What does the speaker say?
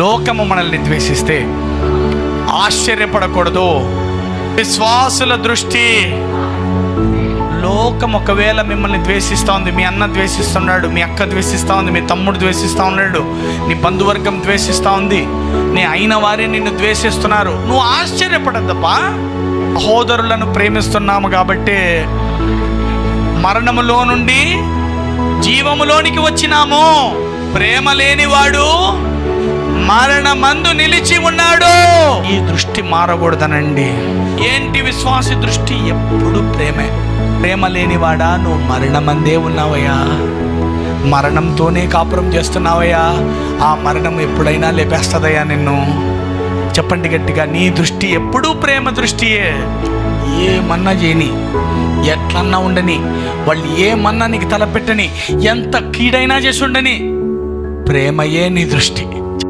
లోకము మనల్ని ద్వేషిస్తే ఆశ్చర్యపడకూడదు. విశ్వాసుల దృష్టి, లోకం ఒకవేళ మిమ్మల్ని ద్వేషిస్తూ ఉంది, మీ అన్న ద్వేషిస్తున్నాడు, మీ అక్క ద్వేషిస్తూ ఉంది, మీ తమ్ముడు ద్వేషిస్తూ ఉన్నాడు, నీ బంధువర్గం ద్వేషిస్తూ ఉంది, నీ అయిన వారే నిన్ను ద్వేషిస్తున్నారు, నువ్వు ఆశ్చర్యపడద్దప్పా. సహోదరులను ప్రేమిస్తున్నాము కాబట్టి మరణములో నుండి జీవములోనికి వచ్చినాము. ప్రేమ లేనివాడు మరణమందు నిలిచి ఉన్నాడు. ఈ దృష్టి మారకూడదనండి. ఏంటి విశ్వాసి దృష్టి? ఎప్పుడు ప్రేమే. ప్రేమ లేనివాడా, నువ్వు మరణమందే ఉన్నావయ్యా, మరణంతోనే కాపురం చేస్తున్నావయ్యా. ఆ మరణం ఎప్పుడైనా లేపేస్తుందయ్యా నిన్ను. చెప్పండి గట్టిగా, నీ దృష్టి ఎప్పుడూ ప్రేమ దృష్టియే. ఏమన్నా చేయని, ఎట్లన్నా ఉండని, వాళ్ళు ఏమన్నా నీకు తలపెట్టని, ఎంత కీడైనా చేసి ఉండని, ప్రేమయే నీ దృష్టి.